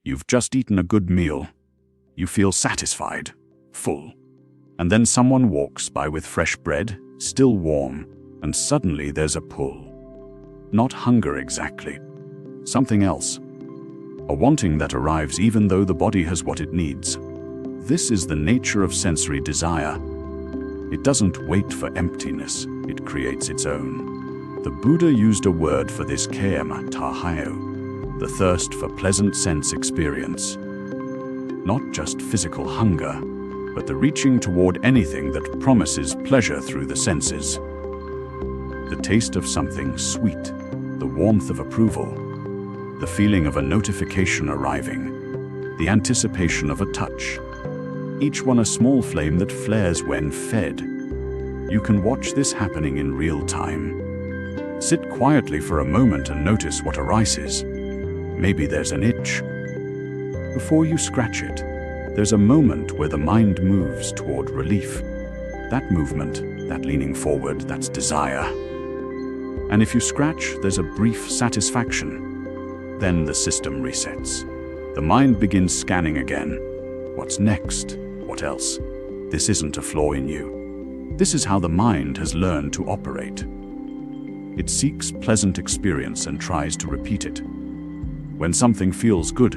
You've just eaten a good meal. You feel satisfied, full. And then someone walks by with fresh bread, still warm, and suddenly there's a pull. Not hunger exactly. Something else. A wanting that arrives even though the body has what it needs. This is the nature of sensory desire. It doesn't wait for emptiness, it creates its own. The Buddha used a word for this, kema tahayo, the thirst for pleasant sense experience. Not just physical hunger, but the reaching toward anything that promises pleasure through the senses. The taste of something sweet, the warmth of approval, the feeling of a notification arriving, the anticipation of a touch. Each one a small flame that flares when fed. You can watch this happening in real time. Sit quietly for a moment and notice what arises. Maybe there's an itch. Before you scratch it, there's a moment where the mind moves toward relief. That movement, that leaning forward, that's desire. And if you scratch, there's a brief satisfaction. Then the system resets. The mind begins scanning again. What's next? What else? This isn't a flaw in you. This is how the mind has learned to operate. It seeks pleasant experience and tries to repeat it. When something feels good,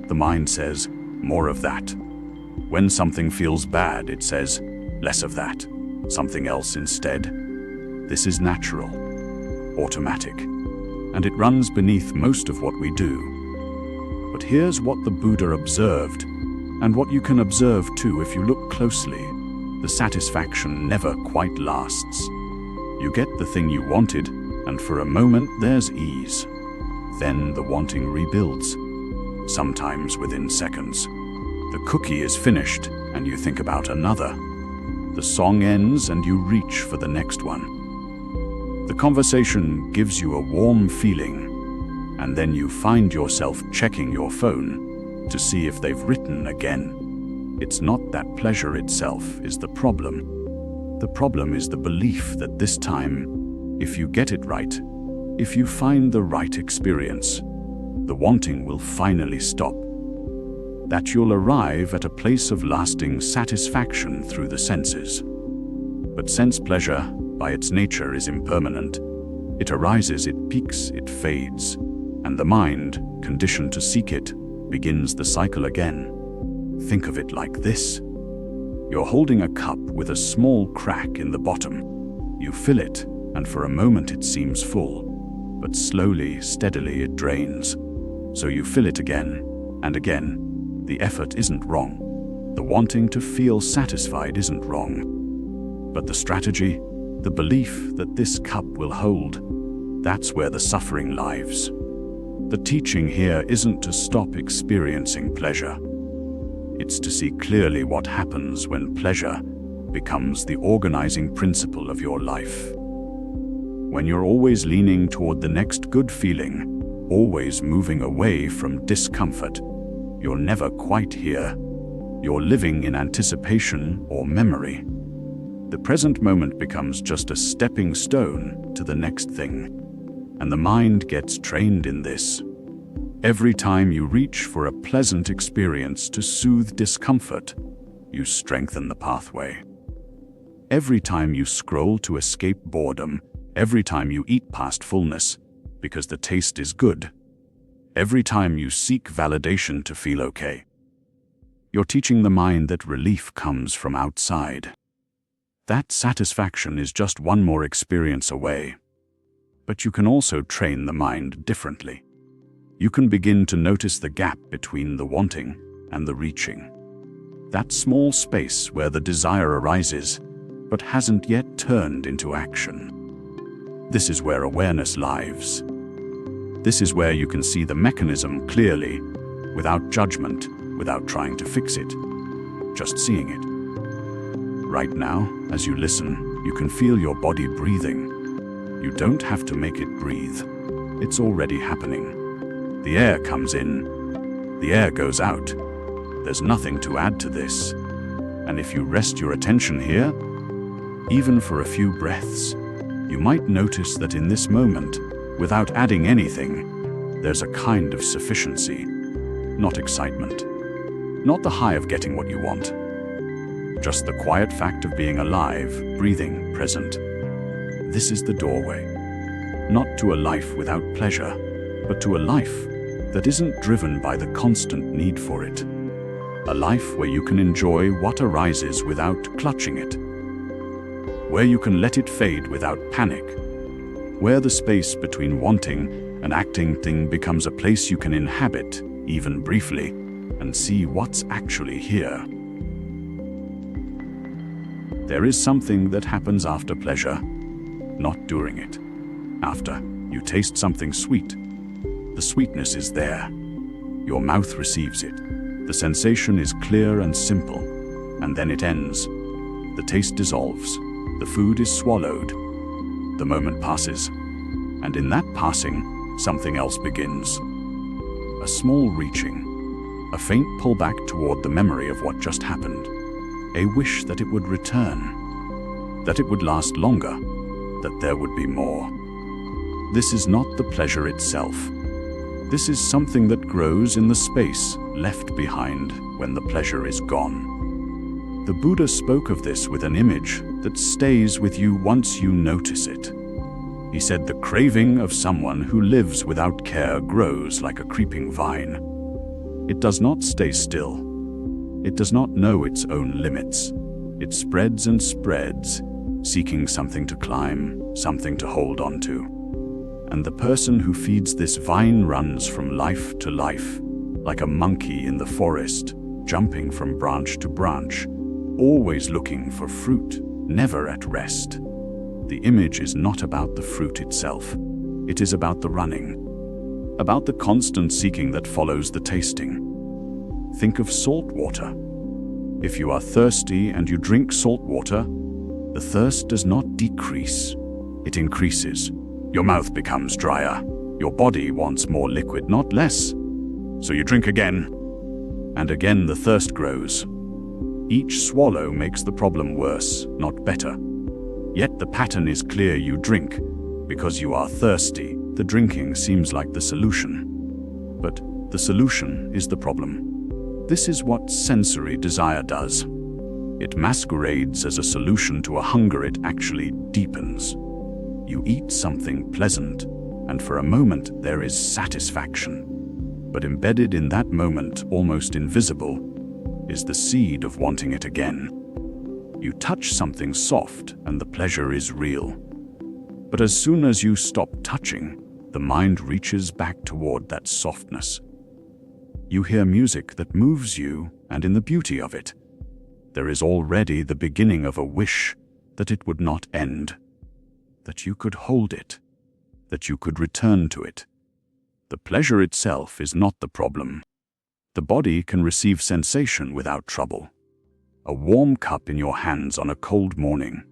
the mind says, more of that. When something feels bad, it says, less of that, something else instead. This is natural, automatic, and it runs beneath most of what we do. But here's what the Buddha observed, and what you can observe too if you look closely. The satisfaction never quite lasts. You get the thing you wanted, and for a moment there's ease. Then the wanting rebuilds, sometimes within seconds. The cookie is finished, and you think about another. The song ends, and you reach for the next one. The conversation gives you a warm feeling, and then you find yourself checking your phone to see if they've written again. It's not that pleasure itself is the problem. The problem is the belief that this time, if you get it right, if you find the right experience, the wanting will finally stop. That you'll arrive at a place of lasting satisfaction through the senses. But sense pleasure, by its nature, is impermanent. It arises, it peaks, it fades, and the mind, conditioned to seek it, begins the cycle again. Think of it like this. You're holding a cup with a small crack in the bottom. You fill it, and for a moment it seems full, but slowly, steadily it drains. So you fill it again, and again. The effort isn't wrong. The wanting to feel satisfied isn't wrong. But the strategy, the belief that this cup will hold, that's where the suffering lies. The teaching here isn't to stop experiencing pleasure. It's to see clearly what happens when pleasure becomes the organizing principle of your life. When you're always leaning toward the next good feeling, always moving away from discomfort, you're never quite here. You're living in anticipation or memory. The present moment becomes just a stepping stone to the next thing. And the mind gets trained in this. Every time you reach for a pleasant experience to soothe discomfort, you strengthen the pathway. Every time you scroll to escape boredom, every time you eat past fullness, because the taste is good, every time you seek validation to feel okay, you're teaching the mind that relief comes from outside. That satisfaction is just one more experience away. But you can also train the mind differently. You can begin to notice the gap between the wanting and the reaching. That small space where the desire arises, but hasn't yet turned into action. This is where awareness lives. This is where you can see the mechanism clearly, without judgment, without trying to fix it, just seeing it. Right now, as you listen, you can feel your body breathing. You don't have to make it breathe. It's already happening. The air comes in. The air goes out. There's nothing to add to this. And if you rest your attention here, even for a few breaths, you might notice that in this moment, without adding anything, there's a kind of sufficiency. not excitement. Not the high of getting what you want. Just the quiet fact of being alive, breathing, present. This is the doorway. Not to a life without pleasure, but to a life that isn't driven by the constant need for it. A life where you can enjoy what arises without clutching it. Where you can let it fade without panic. Where the space between wanting and acting thing becomes a place you can inhabit, even briefly, and see what's actually here. There is something that happens after pleasure, not during it. After, you taste something sweet. The sweetness is there. Your mouth receives it. The sensation is clear and simple, and then it ends. The taste dissolves. The food is swallowed. The moment passes, and in that passing, something else begins. A small reaching, a faint pullback toward the memory of what just happened, a wish that it would return, that it would last longer, that there would be more. This is not the pleasure itself. This is something that grows in the space left behind when the pleasure is gone. The Buddha spoke of this with an image that stays with you once you notice it. He said the craving of someone who lives without care grows like a creeping vine. It does not stay still. It does not know its own limits. It spreads and spreads, seeking something to climb, something to hold on to. And the person who feeds this vine runs from life to life, like a monkey in the forest, jumping from branch to branch, always looking for fruit, never at rest. The image is not about the fruit itself. It is about the running, about the constant seeking that follows the tasting. Think of salt water. If you are thirsty and you drink salt water, the thirst does not decrease, it increases. Your mouth becomes drier. Your body wants more liquid, not less. So you drink again, and again the thirst grows. Each swallow makes the problem worse, not better. Yet the pattern is clear: you drink because you are thirsty. The drinking seems like the solution. But the solution is the problem. This is what sensory desire does. It masquerades as a solution to a hunger it actually deepens. You eat something pleasant, and for a moment there is satisfaction. But embedded in that moment, almost invisible, is the seed of wanting it again. You touch something soft, and the pleasure is real. But as soon as you stop touching, the mind reaches back toward that softness. You hear music that moves you, and in the beauty of it, there is already the beginning of a wish that it would not end, that you could hold it, that you could return to it. The pleasure itself is not the problem. The body can receive sensation without trouble. A warm cup in your hands on a cold morning,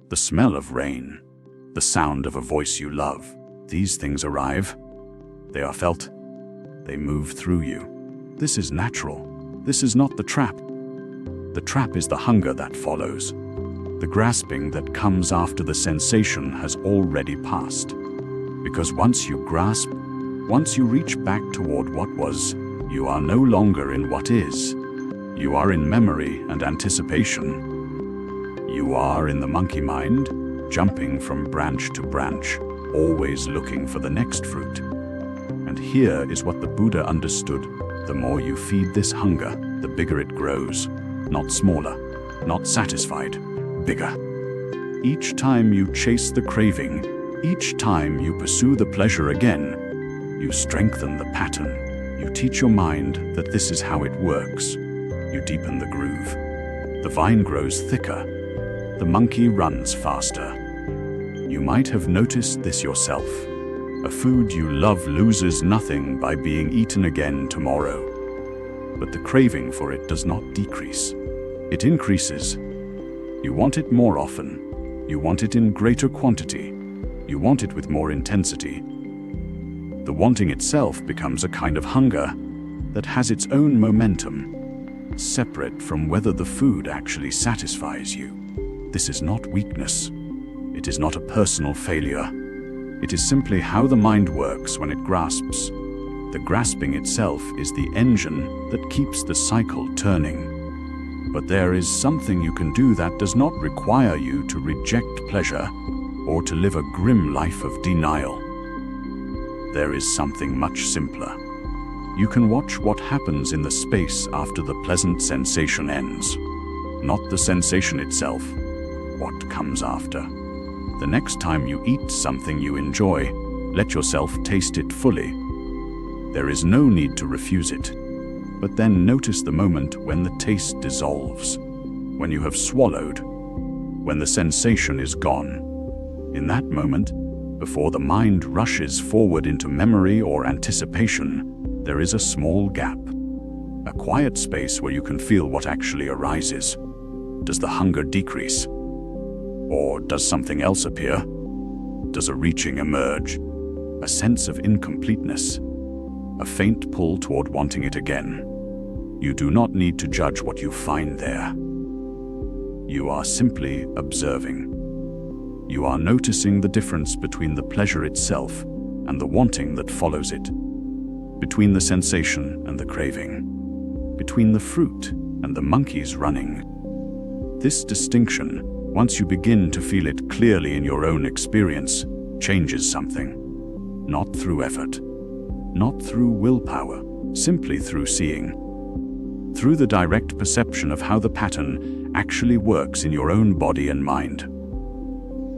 the smell of rain, the sound of a voice you love. These things arrive. They are felt. They move through you. This is natural. This is not the trap. The trap is the hunger that follows. The grasping that comes after the sensation has already passed. Because once you grasp, once you reach back toward what was, you are no longer in what is. You are in memory and anticipation. You are in the monkey mind, jumping from branch to branch, always looking for the next fruit. And here is what the Buddha understood. The more you feed this hunger, the bigger it grows. Not smaller, not satisfied, bigger. Each time you chase the craving, each time you pursue the pleasure again, you strengthen the pattern. You teach your mind that this is how it works. You deepen the groove. The vine grows thicker. The monkey runs faster. You might have noticed this yourself. A food you love loses nothing by being eaten again tomorrow. But the craving for it does not decrease. It increases. You want it more often. You want it in greater quantity. You want it with more intensity. The wanting itself becomes a kind of hunger that has its own momentum, separate from whether the food actually satisfies you. This is not weakness. It is not a personal failure. It is simply how the mind works when it grasps. The grasping itself is the engine that keeps the cycle turning. But there is something you can do that does not require you to reject pleasure or to live a grim life of denial. There is something much simpler. You can watch what happens in the space after the pleasant sensation ends. Not the sensation itself, what comes after. The next time you eat something you enjoy, let yourself taste it fully. There is no need to refuse it, but then notice the moment when the taste dissolves, when you have swallowed, when the sensation is gone. In that moment, before the mind rushes forward into memory or anticipation, there is a small gap, a quiet space where you can feel what actually arises. Does the hunger decrease? Or does something else appear? Does a reaching emerge? A sense of incompleteness? A faint pull toward wanting it again? You do not need to judge what you find there. You are simply observing. You are noticing the difference between the pleasure itself and the wanting that follows it, between the sensation and the craving, between the fruit and the monkeys running. This distinction, once you begin to feel it clearly in your own experience, changes something. Not through effort, not through willpower, simply through seeing. Through the direct perception of how the pattern actually works in your own body and mind.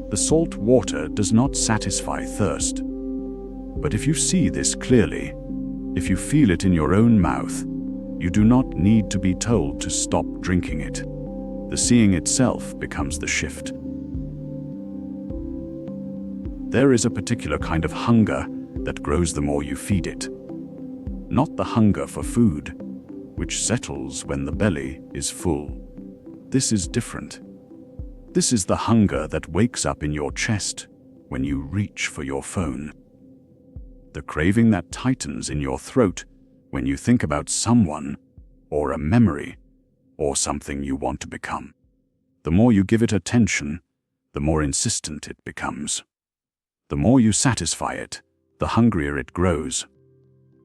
The salt water does not satisfy thirst. But if you see this clearly, if you feel it in your own mouth, you do not need to be told to stop drinking it. The seeing itself becomes the shift. There is a particular kind of hunger that grows the more you feed it. Not the hunger for food, which settles when the belly is full. This is different. This is the hunger that wakes up in your chest when you reach for your phone. The craving that tightens in your throat when you think about someone or a memory or something you want to become. The more you give it attention, the more insistent it becomes. The more you satisfy it, the hungrier it grows.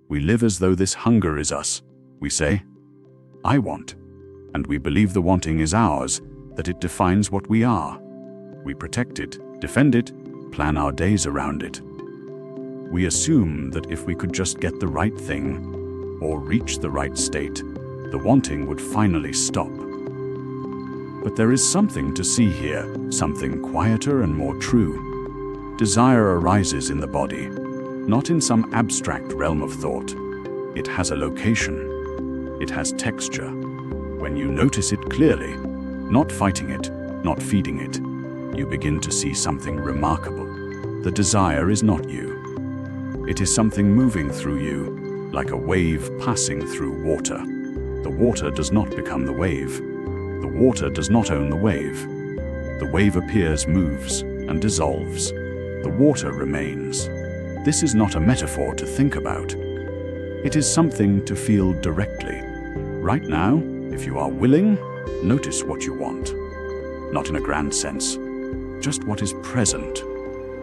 We live as though this hunger is us. We say, "I want," and we believe the wanting is ours, that it defines what we are. We protect it, defend it, plan our days around it. We assume that if we could just get the right thing or reach the right state, the wanting would finally stop. But there is something to see here, something quieter and more true. Desire arises in the body, not in some abstract realm of thought. It has a location. It has texture. When you notice it clearly, not fighting it, not feeding it, you begin to see something remarkable. The desire is not you. It is something moving through you, like a wave passing through water. The water does not become the wave. The water does not own the wave. The wave appears, moves, and dissolves. The water remains. This is not a metaphor to think about. It is something to feel directly. Right now, if you are willing, notice what you want. Not in a grand sense, just what is present.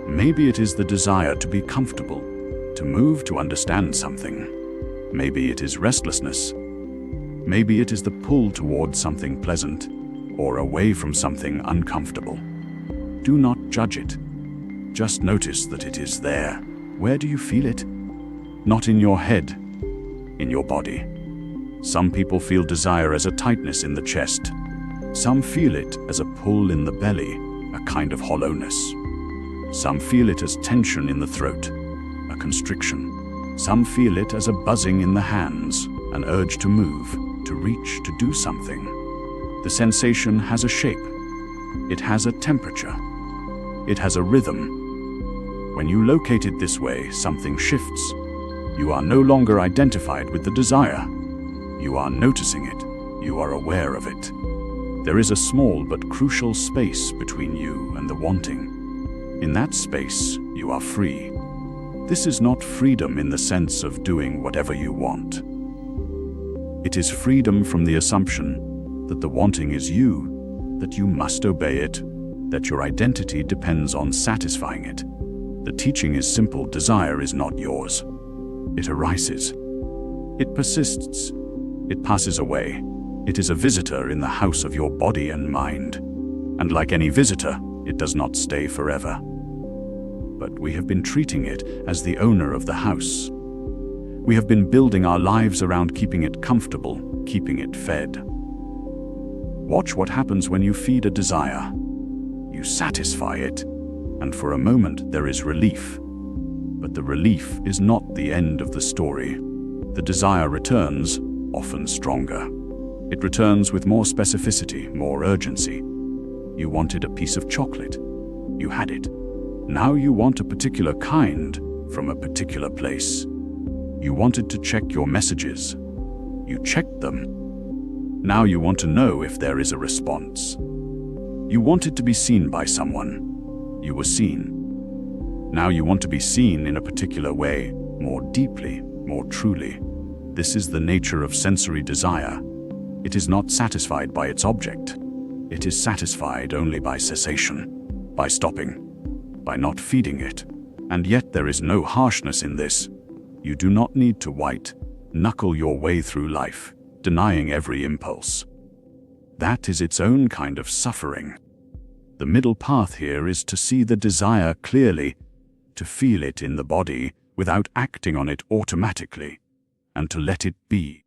Maybe it is the desire to be comfortable, to move, to understand something. Maybe it is restlessness. Maybe it is the pull towards something pleasant or away from something uncomfortable. Do not judge it. Just notice that it is there. Where do you feel it? Not in your head, in your body. Some people feel desire as a tightness in the chest. Some feel it as a pull in the belly, a kind of hollowness. Some feel it as tension in the throat, a constriction. Some feel it as a buzzing in the hands, an urge to move, to reach, to do something. The sensation has a shape. It has a temperature. It has a rhythm. When you locate it this way, something shifts. You are no longer identified with the desire. You are noticing it. You are aware of it. There is a small but crucial space between you and the wanting. In that space, you are free. This is not freedom in the sense of doing whatever you want. It is freedom from the assumption that the wanting is you, that you must obey it, that your identity depends on satisfying it. The teaching is simple: desire is not yours. It arises. It persists. It passes away. It is a visitor in the house of your body and mind. And like any visitor, it does not stay forever. But we have been treating it as the owner of the house. We have been building our lives around keeping it comfortable, keeping it fed. Watch what happens when you feed a desire. You satisfy it, and for a moment there is relief. But the relief is not the end of the story. The desire returns, often stronger. It returns with more specificity, more urgency. You wanted a piece of chocolate. You had it. Now you want a particular kind from a particular place. You wanted to check your messages. You checked them. Now you want to know if there is a response. You wanted to be seen by someone. You were seen. Now you want to be seen in a particular way, more deeply, more truly. This is the nature of sensory desire. It is not satisfied by its object. It is satisfied only by cessation, by stopping, by not feeding it. And yet there is no harshness in this. You do not need to white-knuckle your way through life, denying every impulse. That is its own kind of suffering. The middle path here is to see the desire clearly, to feel it in the body without acting on it automatically, and to let it be.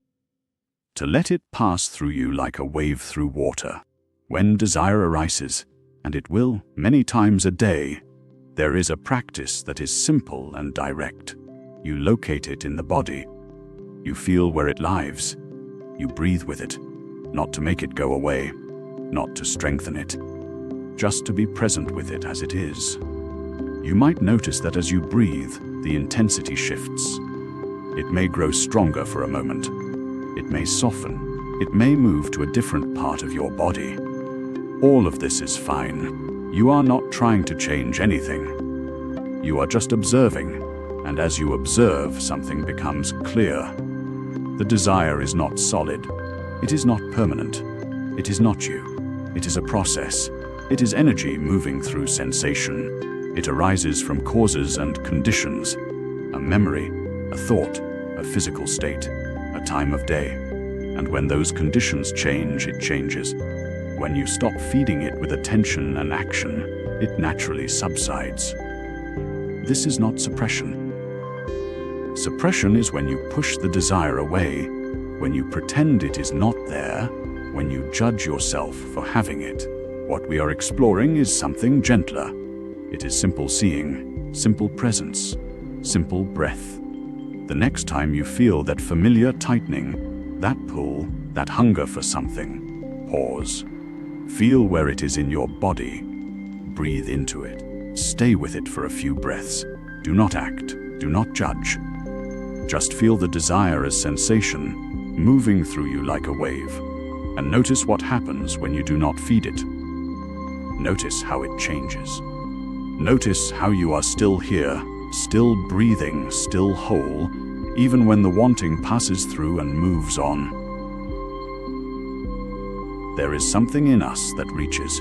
To let it pass through you like a wave through water. When desire arises, and it will many times a day, there is a practice that is simple and direct. You locate it in the body. You feel where it lives. You breathe with it, not to make it go away, not to strengthen it, just to be present with it as it is. You might notice that as you breathe, the intensity shifts. It may grow stronger for a moment. It may soften. It may move to a different part of your body. All of this is fine. You are not trying to change anything. You are just observing, and as you observe, something becomes clear. The desire is not solid. It is not permanent. It is not you. It is a process. It is energy moving through sensation. It arises from causes and conditions, a memory, a thought, a physical state, a time of day. And when those conditions change, it changes. When you stop feeding it with attention and action, it naturally subsides. This is not suppression. Suppression is when you push the desire away, when you pretend it is not there, when you judge yourself for having it. What we are exploring is something gentler. It is simple seeing, simple presence, simple breath. The next time you feel that familiar tightening, that pull, that hunger for something, pause. Feel where it is in your body. Breathe into it. Stay with it for a few breaths. Do not act. Do not judge. Just feel the desire as sensation, moving through you like a wave. And notice what happens when you do not feed it. Notice how it changes. Notice how you are still here, still breathing, still whole, even when the wanting passes through and moves on. There is something in us that reaches,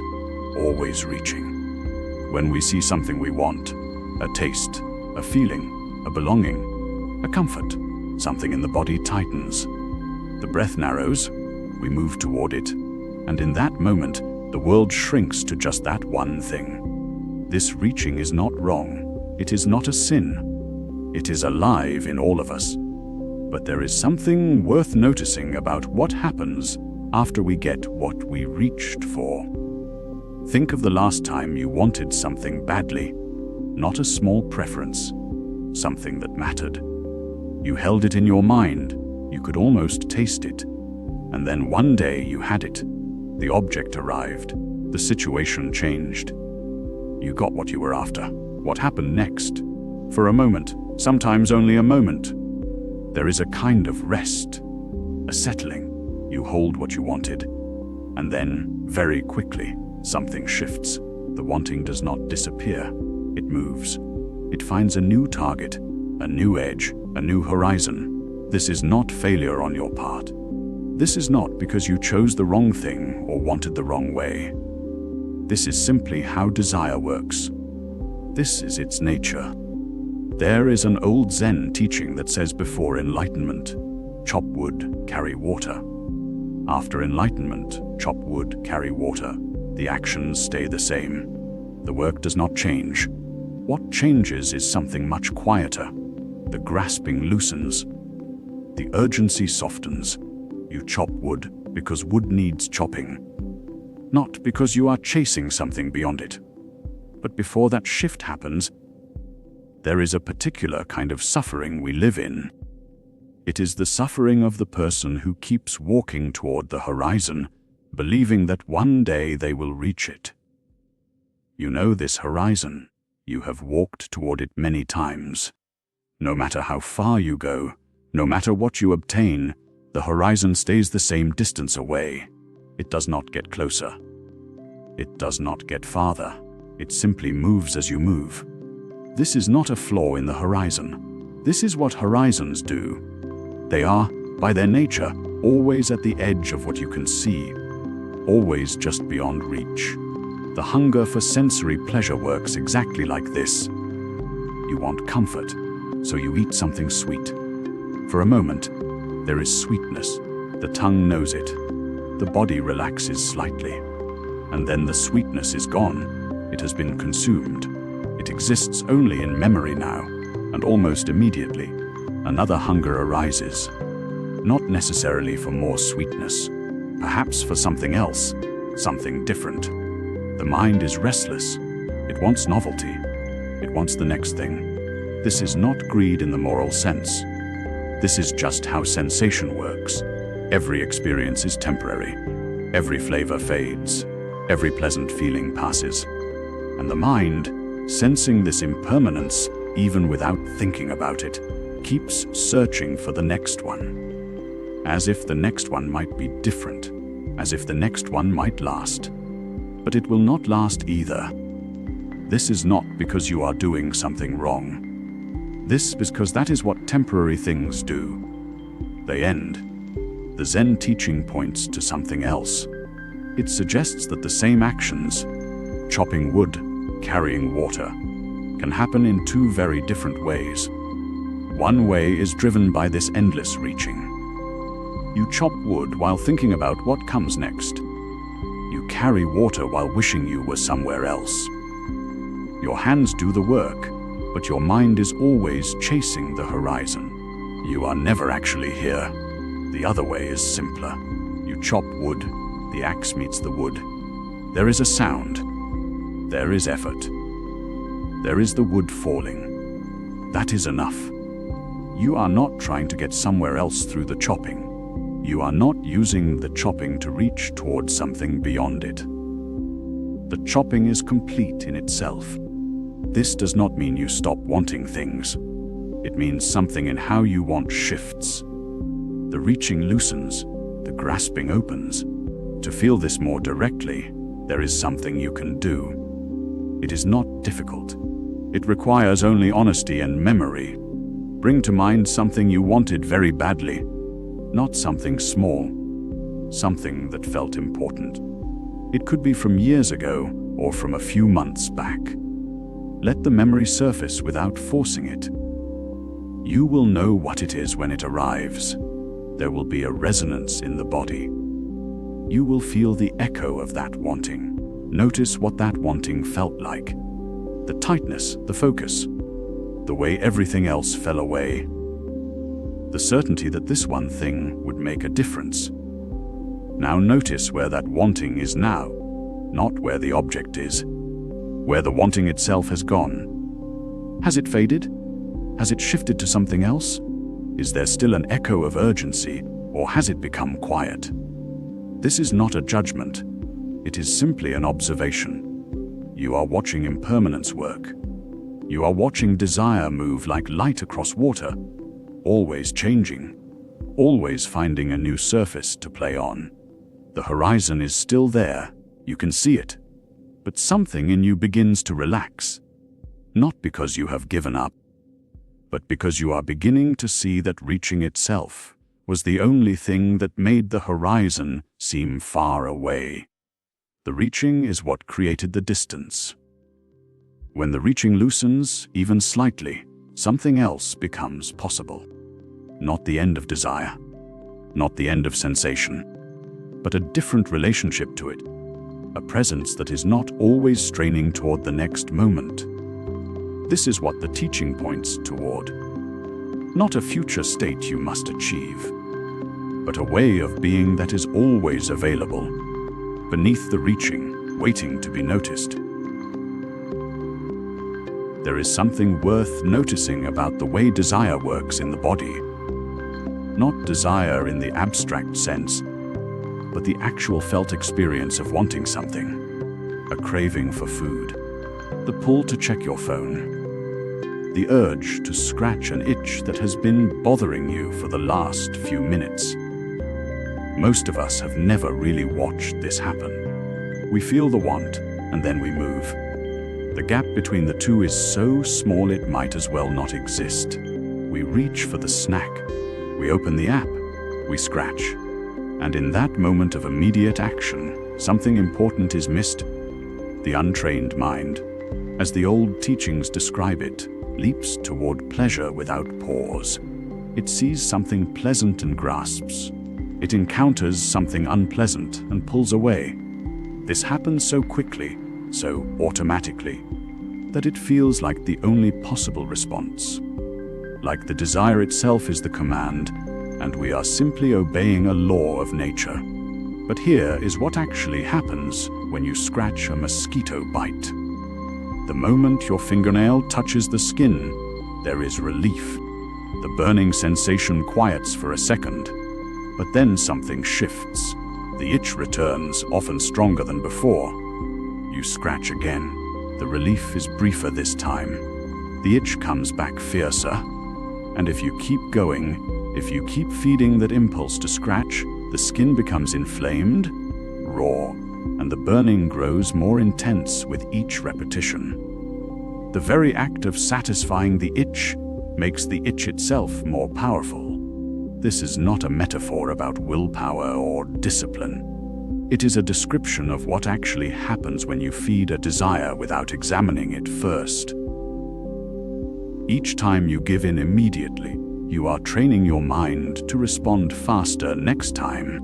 always reaching. When we see something we want, a taste, a feeling, a belonging, a comfort, something in the body tightens. The breath narrows, we move toward it, and in that moment, the world shrinks to just that one thing. This reaching is not wrong. It is not a sin. It is alive in all of us. But there is something worth noticing about what happens after we get what we reached for. Think of the last time you wanted something badly, not a small preference, something that mattered. You held it in your mind, you could almost taste it, and then one day you had it. The object arrived, the situation changed. You got what you were after. What happened next? For a moment, sometimes only a moment, there is a kind of rest, a settling. You hold what you wanted, and then, very quickly, something shifts. The wanting does not disappear. It moves. It finds a new target, a new edge, a new horizon. This is not failure on your part. This is not because you chose the wrong thing or wanted the wrong way. This is simply how desire works. This is its nature. There is an old Zen teaching that says before enlightenment, chop wood, carry water. After enlightenment, chop wood, carry water. The actions stay the same. The work does not change. What changes is something much quieter. The grasping loosens. The urgency softens. You chop wood because wood needs chopping. Not because you are chasing something beyond it. But before that shift happens, there is a particular kind of suffering we live in. It is the suffering of the person who keeps walking toward the horizon, believing that one day they will reach it. You know this horizon. You have walked toward it many times. No matter how far you go, no matter what you obtain, the horizon stays the same distance away. It does not get closer. It does not get farther. It simply moves as you move. This is not a flaw in the horizon. This is what horizons do. They are, by their nature, always at the edge of what you can see, always just beyond reach. The hunger for sensory pleasure works exactly like this. You want comfort, so you eat something sweet. For a moment, there is sweetness. The tongue knows it. The body relaxes slightly. And then the sweetness is gone. It has been consumed. It exists only in memory now, and almost immediately, another hunger arises. Not necessarily for more sweetness, perhaps for something else, something different. The mind is restless. It wants novelty. It wants the next thing. This is not greed in the moral sense. This is just how sensation works. Every experience is temporary. Every flavor fades. Every pleasant feeling passes. And the mind, sensing this impermanence, even without thinking about it, keeps searching for the next one. As if the next one might be different. As if the next one might last. But it will not last either. This is not because you are doing something wrong. This is because that is what temporary things do. They end. The Zen teaching points to something else. It suggests that the same actions, chopping wood, carrying water, can happen in two very different ways. One way is driven by this endless reaching. You chop wood while thinking about what comes next. You carry water while wishing you were somewhere else. Your hands do the work, but your mind is always chasing the horizon. You are never actually here. The other way is simpler. You chop wood, the axe meets the wood. There is a sound. There is effort. There is the wood falling. That is enough. You are not trying to get somewhere else through the chopping. You are not using the chopping to reach towards something beyond it. The chopping is complete in itself. This does not mean you stop wanting things. It means something in how you want shifts. The reaching loosens, the grasping opens. To feel this more directly, there is something you can do. It is not difficult. It requires only honesty and memory. Bring to mind something you wanted very badly. Not something small, something that felt important. It could be from years ago or from a few months back. Let the memory surface without forcing it. You will know what it is when it arrives. There will be a resonance in the body. You will feel the echo of that wanting. Notice what that wanting felt like. The tightness, the focus, the way everything else fell away. The certainty that this one thing would make a difference. Now notice where that wanting is now, not where the object is, where the wanting itself has gone. Has it faded? Has it shifted to something else? Is there still an echo of urgency, or has it become quiet? This is not a judgment. It is simply an observation. You are watching impermanence work. You are watching desire move like light across water, always changing, always finding a new surface to play on. The horizon is still there, you can see it, but something in you begins to relax, not because you have given up, but because you are beginning to see that reaching itself was the only thing that made the horizon seem far away. The reaching is what created the distance. When the reaching loosens, even slightly, something else becomes possible. Not the end of desire, not the end of sensation, but a different relationship to it, a presence that is not always straining toward the next moment. This is what the teaching points toward. Not a future state you must achieve, but a way of being that is always available, beneath the reaching, waiting to be noticed. There is something worth noticing about the way desire works in the body. Not desire in the abstract sense, but the actual felt experience of wanting something. A craving for food, the pull to check your phone, the urge to scratch an itch that has been bothering you for the last few minutes. Most of us have never really watched this happen. We feel the want, and then we move. The gap between the two is so small it might as well not exist. We reach for the snack. We open the app. We scratch. And in that moment of immediate action, something important is missed. The untrained mind, as the old teachings describe it, leaps toward pleasure without pause. It sees something pleasant and grasps. It encounters something unpleasant and pulls away. This happens so quickly, so automatically, that it feels like the only possible response. Like the desire itself is the command, and we are simply obeying a law of nature. But here is what actually happens when you scratch a mosquito bite. The moment your fingernail touches the skin, there is relief. The burning sensation quiets for a second, but then something shifts. The itch returns, often stronger than before. You scratch again. The relief is briefer this time. The itch comes back fiercer. And if you keep going, if you keep feeding that impulse to scratch, the skin becomes inflamed, raw, and the burning grows more intense with each repetition. The very act of satisfying the itch makes the itch itself more powerful. This is not a metaphor about willpower or discipline. It is a description of what actually happens when you feed a desire without examining it first. Each time you give in immediately, you are training your mind to respond faster next time.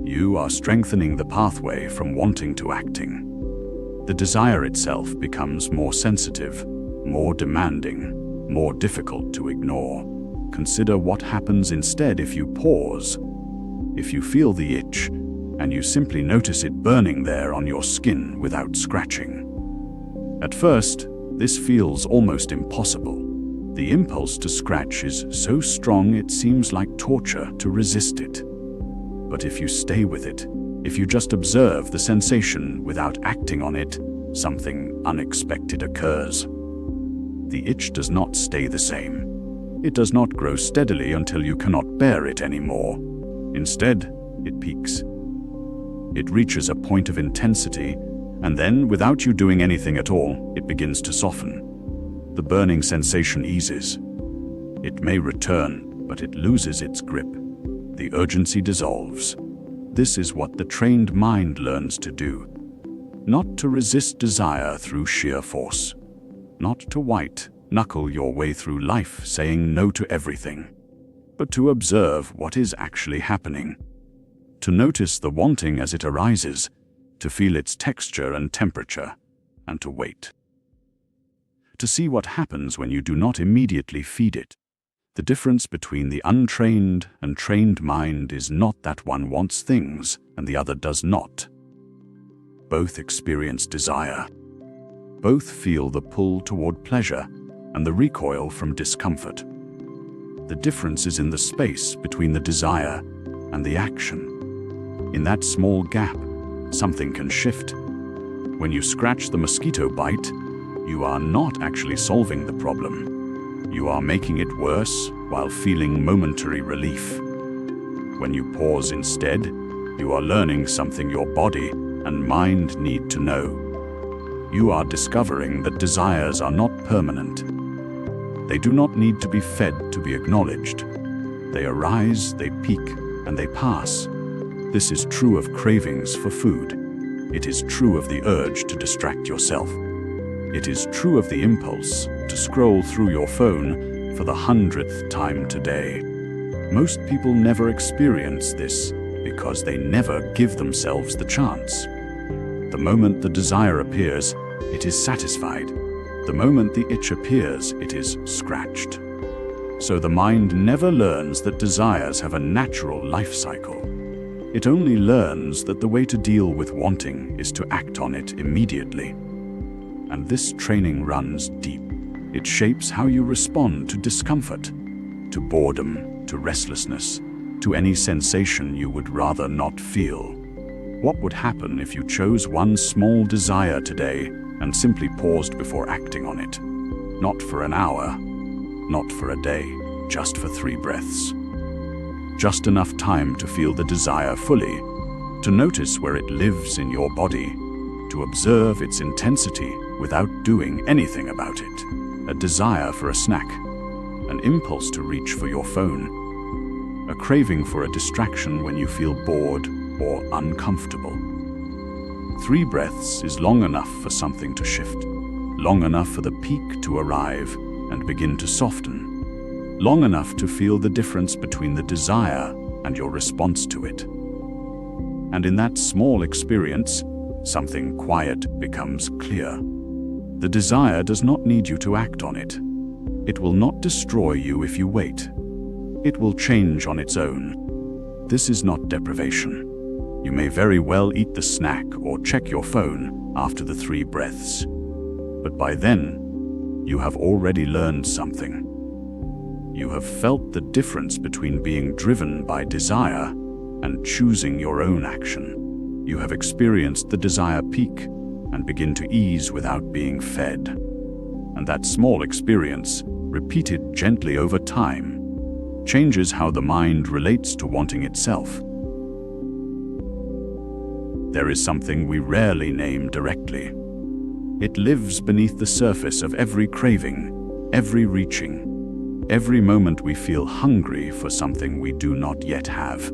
You are strengthening the pathway from wanting to acting. The desire itself becomes more sensitive, more demanding, more difficult to ignore. Consider what happens instead if you pause. If you feel the itch, and you simply notice it burning there on your skin without scratching. At first, this feels almost impossible. The impulse to scratch is so strong it seems like torture to resist it. But if you stay with it, if you just observe the sensation without acting on it, something unexpected occurs. The itch does not stay the same. It does not grow steadily until you cannot bear it anymore. Instead, it peaks. It reaches a point of intensity, and then, without you doing anything at all, it begins to soften. The burning sensation eases. It may return, but it loses its grip. The urgency dissolves. This is what the trained mind learns to do. Not to resist desire through sheer force. Not to white-knuckle your way through life saying no to everything, but to observe what is actually happening. To notice the wanting as it arises, to feel its texture and temperature, and to wait. To see what happens when you do not immediately feed it. The difference between the untrained and trained mind is not that one wants things and the other does not. Both experience desire. Both feel the pull toward pleasure and the recoil from discomfort. The difference is in the space between the desire and the action. In that small gap, something can shift. When you scratch the mosquito bite, you are not actually solving the problem. You are making it worse while feeling momentary relief. When you pause instead, you are learning something your body and mind need to know. You are discovering that desires are not permanent. They do not need to be fed to be acknowledged. They arise, they peak, and they pass. This is true of cravings for food. It is true of the urge to distract yourself. It is true of the impulse to scroll through your phone for the 100th time today. Most people never experience this because they never give themselves the chance. The moment the desire appears, it is satisfied. The moment the itch appears, it is scratched. So the mind never learns that desires have a natural life cycle. It only learns that the way to deal with wanting is to act on it immediately. And this training runs deep. It shapes how you respond to discomfort, to boredom, to restlessness, to any sensation you would rather not feel. What would happen if you chose one small desire today and simply paused before acting on it? Not for an hour, not for a day, just for 3 breaths. Just enough time to feel the desire fully, to notice where it lives in your body, to observe its intensity without doing anything about it. A desire for a snack, an impulse to reach for your phone, a craving for a distraction when you feel bored or uncomfortable. 3 breaths is long enough for something to shift, long enough for the peak to arrive and begin to soften, long enough to feel the difference between the desire and your response to it. And in that small experience, something quiet becomes clear. The desire does not need you to act on it. It will not destroy you if you wait. It will change on its own. This is not deprivation. You may very well eat the snack or check your phone after the 3 breaths. But by then, you have already learned something. You have felt the difference between being driven by desire and choosing your own action. You have experienced the desire peak and begin to ease without being fed. And that small experience, repeated gently over time, changes how the mind relates to wanting itself. There is something we rarely name directly. It lives beneath the surface of every craving, every reaching, every moment we feel hungry for something we do not yet have.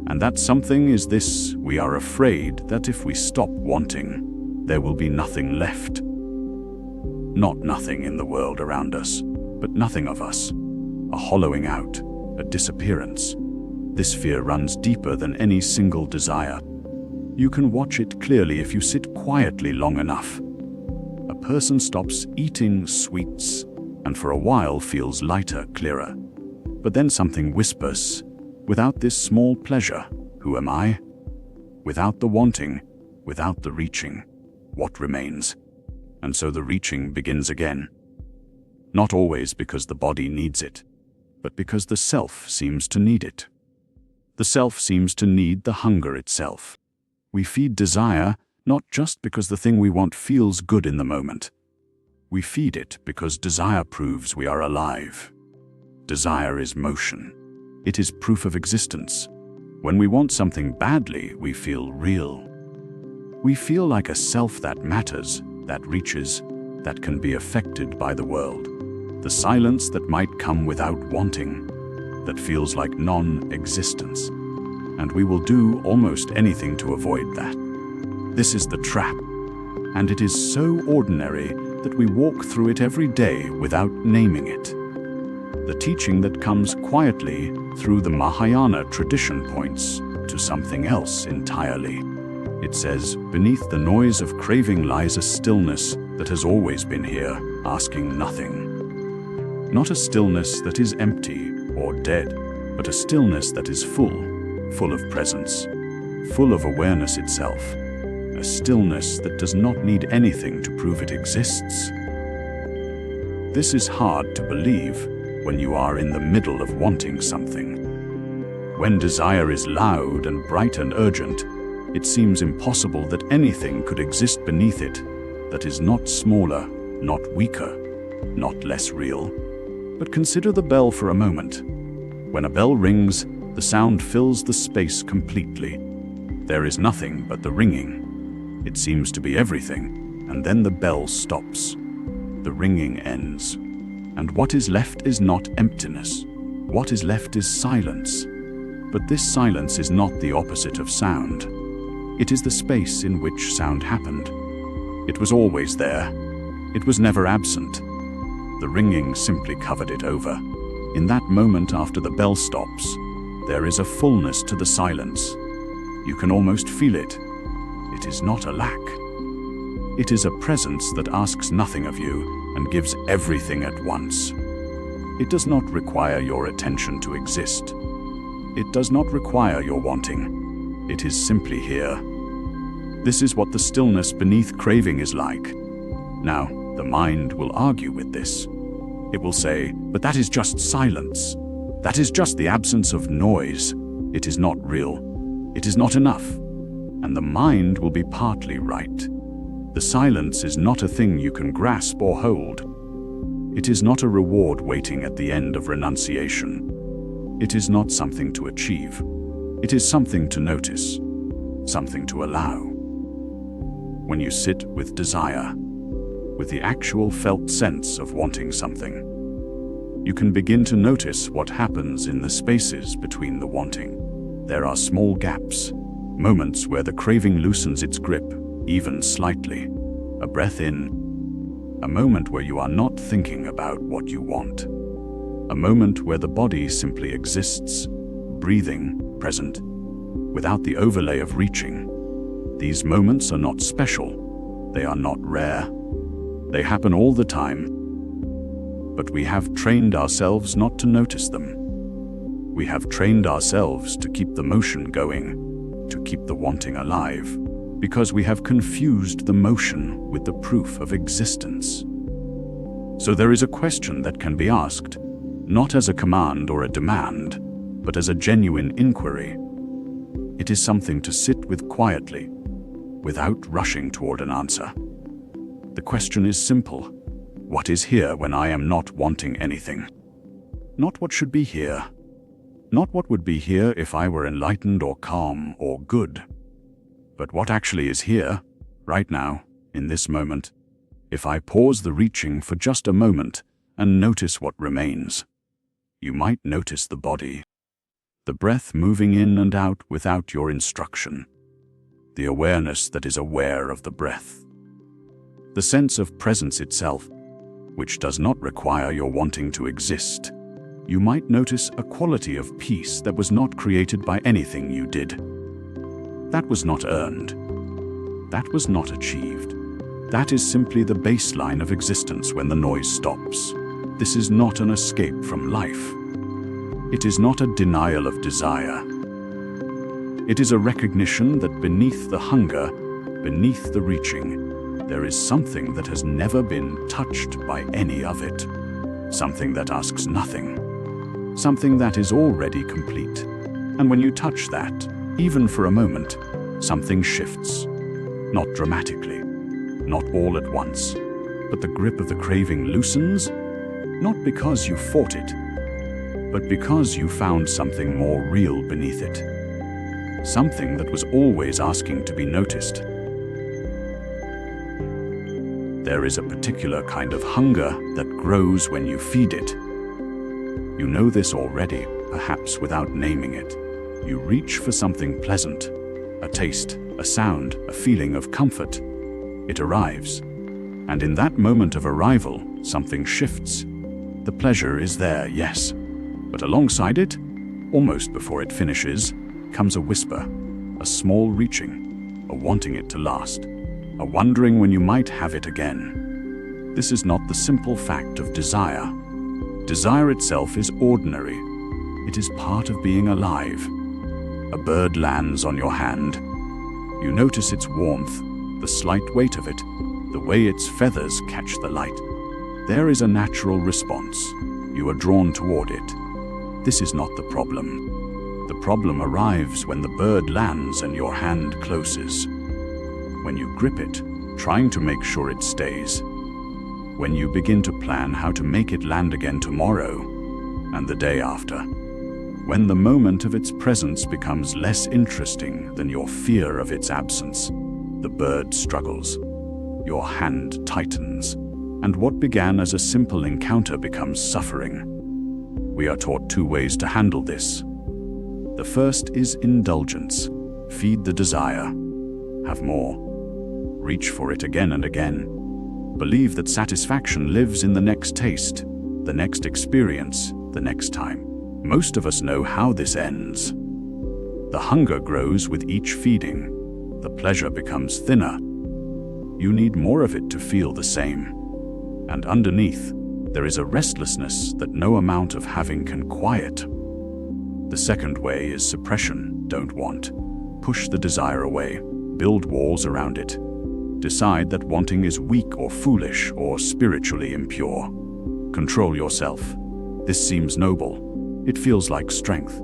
And that something is this: we are afraid that if we stop wanting, there will be nothing left. Not nothing in the world around us, but nothing of us. A hollowing out, a disappearance. This fear runs deeper than any single desire. You can watch it clearly if you sit quietly long enough. A person stops eating sweets and for a while feels lighter, clearer. But then something whispers, without this small pleasure, who am I? Without the wanting, without the reaching, what remains? And so the reaching begins again. Not always because the body needs it, but because the self seems to need it. The self seems to need the hunger itself. We feed desire not just because the thing we want feels good in the moment. We feed it because desire proves we are alive. Desire is motion. It is proof of existence. When we want something badly, we feel real. We feel like a self that matters, that reaches, that can be affected by the world. The silence that might come without wanting, that feels like non-existence. And we will do almost anything to avoid that. This is the trap, and it is so ordinary that we walk through it every day without naming it. The teaching that comes quietly through the Mahayana tradition points to something else entirely. It says, beneath the noise of craving lies a stillness that has always been here, asking nothing. Not a stillness that is empty or dead, but a stillness that is full of presence, full of awareness itself. A stillness that does not need anything to prove it exists. This is hard to believe when you are in the middle of wanting something. When desire is loud and bright and urgent, it seems impossible that anything could exist beneath it that is not smaller, not weaker, not less real. But consider the bell for a moment. When a bell rings, the sound fills the space completely. There is nothing but the ringing. It seems to be everything, and then the bell stops. The ringing ends. And what is left is not emptiness. What is left is silence. But this silence is not the opposite of sound. It is the space in which sound happened. It was always there. It was never absent. The ringing simply covered it over. In that moment after the bell stops, there is a fullness to the silence. You can almost feel it. It is not a lack. It is a presence that asks nothing of you and gives everything at once. It does not require your attention to exist. It does not require your wanting. It is simply here. This is what the stillness beneath craving is like. Now, the mind will argue with this. It will say, but that is just silence. That is just the absence of noise. It is not real. It is not enough. And the mind will be partly right. The silence is not a thing you can grasp or hold. It is not a reward waiting at the end of renunciation. It is not something to achieve. It is something to notice, something to allow. When you sit with desire, with the actual felt sense of wanting something, you can begin to notice what happens in the spaces between the wanting. There are small gaps, moments where the craving loosens its grip, even slightly. A breath in, a moment where you are not thinking about what you want. A moment where the body simply exists, breathing, present, without the overlay of reaching. These moments are not special. They are not rare. They happen all the time. But we have trained ourselves not to notice them. We have trained ourselves to keep the motion going, to keep the wanting alive, because we have confused the motion with the proof of existence. So there is a question that can be asked, not as a command or a demand, but as a genuine inquiry. It is something to sit with quietly, without rushing toward an answer. The question is simple. What is here when I am not wanting anything? Not what should be here. Not what would be here if I were enlightened or calm or good. But what actually is here, right now, in this moment, if I pause the reaching for just a moment and notice what remains. You might notice the body, the breath moving in and out without your instruction, the awareness that is aware of the breath, the sense of presence itself, which does not require your wanting to exist. You might notice a quality of peace that was not created by anything you did. That was not earned. That was not achieved. That is simply the baseline of existence when the noise stops. This is not an escape from life. It is not a denial of desire. It is a recognition that beneath the hunger, beneath the reaching, there is something that has never been touched by any of it. Something that asks nothing. Something that is already complete. And when you touch that, even for a moment, something shifts. Not dramatically, not all at once, but the grip of the craving loosens, not because you fought it, but because you found something more real beneath it. Something that was always asking to be noticed. There is a particular kind of hunger that grows when you feed it. You know this already, perhaps without naming it. You reach for something pleasant, a taste, a sound, a feeling of comfort. It arrives, and in that moment of arrival, something shifts. The pleasure is there, yes, but alongside it, almost before it finishes, comes a whisper, a small reaching, a wanting it to last, a wondering when you might have it again. This is not the simple fact of desire. Desire itself is ordinary. It is part of being alive. A bird lands on your hand. You notice its warmth, the slight weight of it, the way its feathers catch the light. There is a natural response. You are drawn toward it. This is not the problem. The problem arrives when the bird lands and your hand closes. When you grip it, trying to make sure it stays. When you begin to plan how to make it land again tomorrow and the day after. When the moment of its presence becomes less interesting than your fear of its absence, the bird struggles. Your hand tightens, and what began as a simple encounter becomes suffering. We are taught two ways to handle this. The first is indulgence. Feed the desire. Have more. Reach for it again and again. believe that satisfaction lives in the next taste, the next experience, the next time. Most of us know how this ends. The hunger grows with each feeding. The pleasure becomes thinner. You need more of it to feel the same. And underneath, there is a restlessness that no amount of having can quiet. The second way is suppression. Don't want. Push the desire away. Build walls around it. Decide that wanting is weak or foolish or spiritually impure. Control yourself. This seems noble. It feels like strength.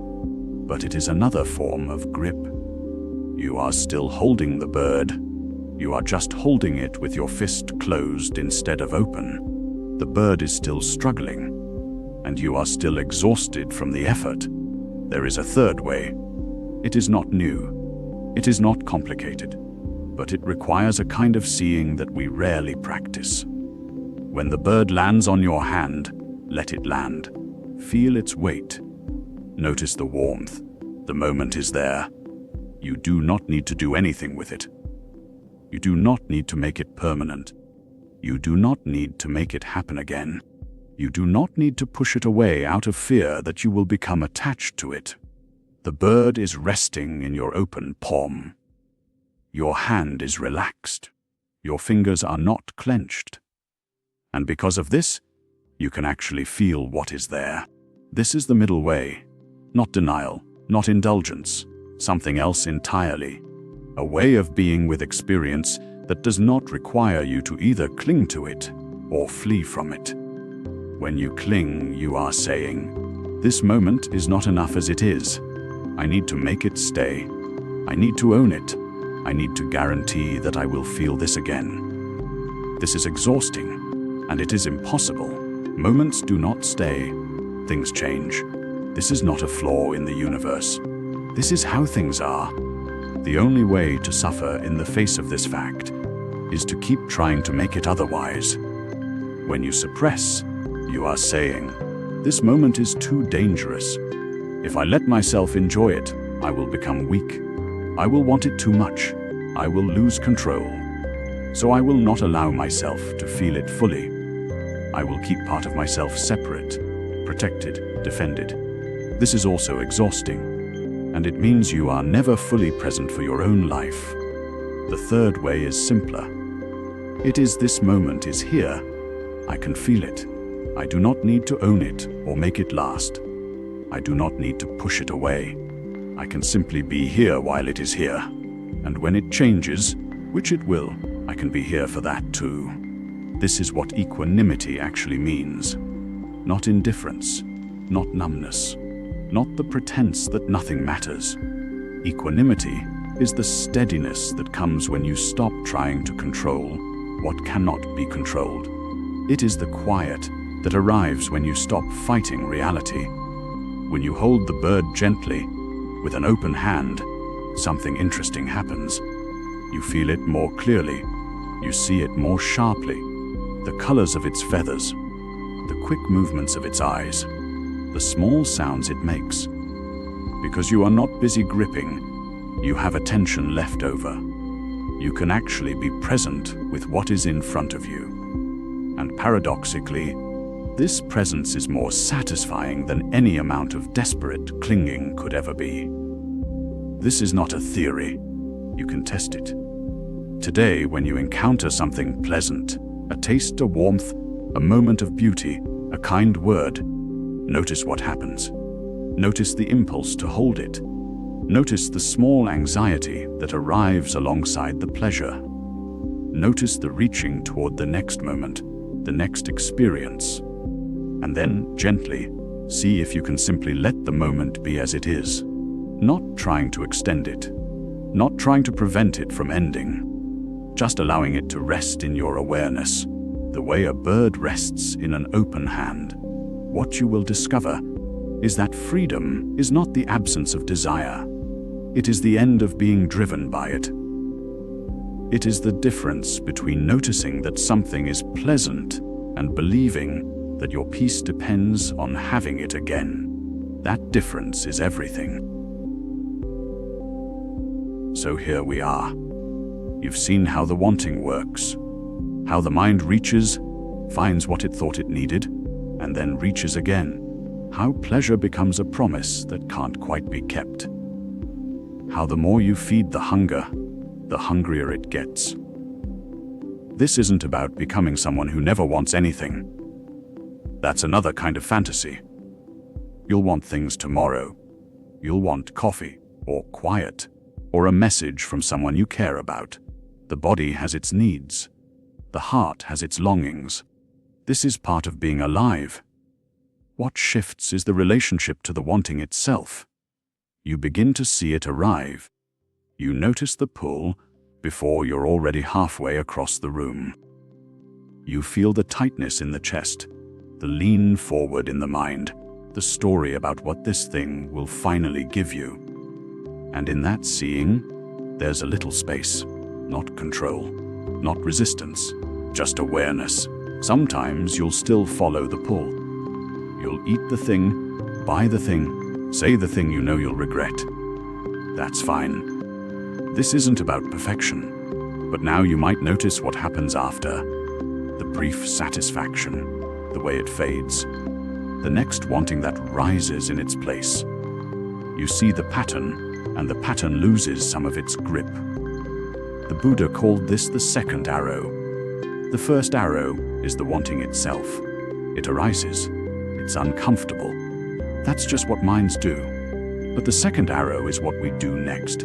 But it is another form of grip. You are still holding the bird. You are just holding it with your fist closed instead of open. The bird is still struggling, and you are still exhausted from the effort. There is a third way. It is not new. It is not complicated, but it requires a kind of seeing that we rarely practice. When the bird lands on your hand, let it land. Feel its weight. Notice the warmth. The moment is there. You do not need to do anything with it. You do not need to make it permanent. You do not need to make it happen again. You do not need to push it away out of fear that you will become attached to it. The bird is resting in your open palm. Your hand is relaxed. Your fingers are not clenched. And because of this, you can actually feel what is there. This is the middle way. Not denial, not indulgence, something else entirely. A way of being with experience that does not require you to either cling to it or flee from it. When you cling, you are saying, "This moment is not enough as it is. I need to make it stay. I need to own it. I need to guarantee that I will feel this again." This is exhausting, and it is impossible. Moments do not stay. Things change. This is not a flaw in the universe. This is how things are. The only way to suffer in the face of this fact is to keep trying to make it otherwise. When you suppress, you are saying, "This moment is too dangerous. If I let myself enjoy it, I will become weak. I will want it too much. I will lose control. So I will not allow myself to feel it fully. I will keep part of myself separate, protected, defended." This is also exhausting, and it means you are never fully present for your own life. The third way is simpler. It is this moment is here. I can feel it. I do not need to own it or make it last. I do not need to push it away. I can simply be here while it is here. And when it changes, which it will, I can be here for that too. This is what equanimity actually means. Not indifference, not numbness, not the pretense that nothing matters. Equanimity is the steadiness that comes when you stop trying to control what cannot be controlled. It is the quiet that arrives when you stop fighting reality. When you hold the bird gently, with an open hand, something interesting happens. You feel it more clearly. You see it more sharply. The colors of its feathers, the quick movements of its eyes, the small sounds it makes. Because you are not busy gripping, you have attention left over. You can actually be present with what is in front of you. And paradoxically, this presence is more satisfying than any amount of desperate clinging could ever be. This is not a theory. You can test it. Today, when you encounter something pleasant, a taste, a warmth, a moment of beauty, a kind word, notice what happens. Notice the impulse to hold it. Notice the small anxiety that arrives alongside the pleasure. Notice the reaching toward the next moment, the next experience. And then, gently, see if you can simply let the moment be as it is. Not trying to extend it. Not trying to prevent it from ending. Just allowing it to rest in your awareness, the way a bird rests in an open hand. What you will discover is that freedom is not the absence of desire. It is the end of being driven by it. It is the difference between noticing that something is pleasant and believing that your peace depends on having it again. That difference is everything. So here we are. You've seen how the wanting works, How the mind reaches, finds what it thought it needed, and then reaches again. How pleasure becomes a promise that can't quite be kept. How the more you feed the hunger, the hungrier it gets. This isn't about becoming someone who never wants anything. That's another kind of fantasy. You'll want things tomorrow. You'll want coffee, or quiet, or a message from someone you care about. The body has its needs. The heart has its longings. This is part of being alive. What shifts is the relationship to the wanting itself. You begin to see it arrive. You notice the pull before you're already halfway across the room. You feel the tightness in the chest, the lean forward in the mind, the story about what this thing will finally give you. And in that seeing, there's a little space, not control, not resistance, just awareness. Sometimes you'll still follow the pull. You'll eat the thing, buy the thing, say the thing you know you'll regret. That's fine. This isn't about perfection, but now you might notice what happens after. The brief satisfaction, the way it fades, the next wanting that rises in its place. You see the pattern, and the pattern loses some of its grip. The Buddha called this the second arrow. The first arrow is the wanting itself. It arises. It's uncomfortable. That's just what minds do. But the second arrow is what we do next.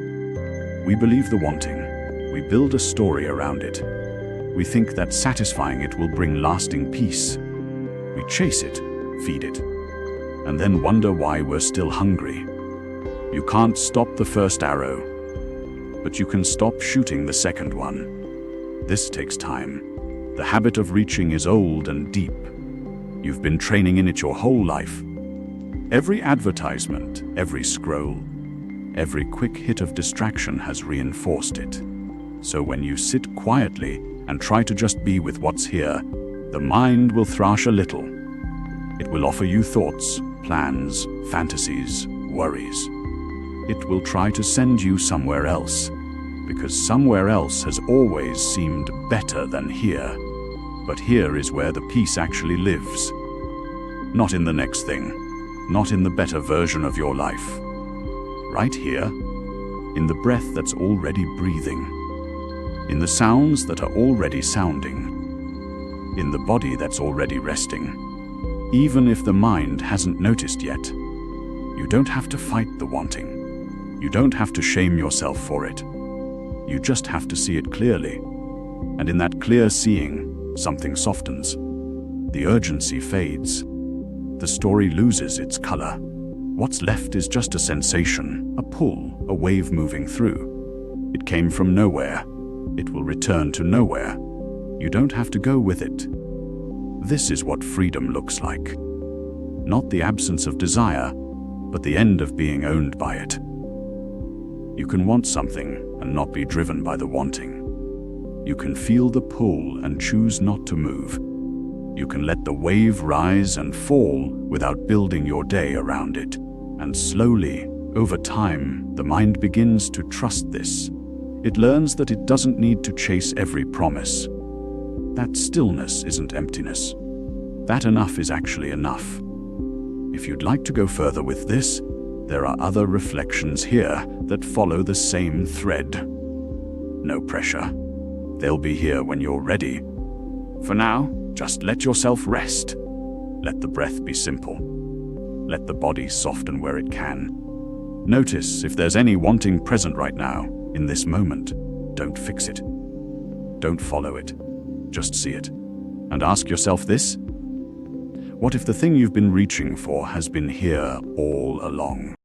We believe the wanting. We build a story around it. We think that satisfying it will bring lasting peace. We chase it, feed it, and then wonder why we're still hungry. You can't stop the first arrow, but you can stop shooting the second one. This takes time. The habit of reaching is old and deep. You've been training in it your whole life. Every advertisement, every scroll, every quick hit of distraction has reinforced it. So when you sit quietly and try to just be with what's here, the mind will thrash a little. It will offer you thoughts, plans, fantasies, worries. It will try to send you somewhere else, because somewhere else has always seemed better than here. But here is where the peace actually lives. Not in the next thing, not in the better version of your life. Right here, in the breath that's already breathing, in the sounds that are already sounding, in the body that's already resting. Even if the mind hasn't noticed yet, you don't have to fight the wanting. You don't have to shame yourself for it. You just have to see it clearly. And in that clear seeing, something softens. The urgency fades. The story loses its color. What's left is just a sensation, a pull, a wave moving through. It came from nowhere. It will return to nowhere. You don't have to go with it. This is what freedom looks like. Not the absence of desire, but the end of being owned by it. You can want something and not be driven by the wanting. You can feel the pull and choose not to move. You can let the wave rise and fall without building your day around it. And slowly, over time, the mind begins to trust this. It learns that it doesn't need to chase every promise. That stillness isn't emptiness. That enough is actually enough. If you'd like to go further with this, there are other reflections here that follow the same thread. No pressure. They'll be here when you're ready. For now, just let yourself rest. Let the breath be simple. Let the body soften where it can. Notice if there's any wanting present right now, in this moment. Don't fix it. Don't follow it. Just see it. And ask yourself this: what if the thing you've been reaching for has been here all along?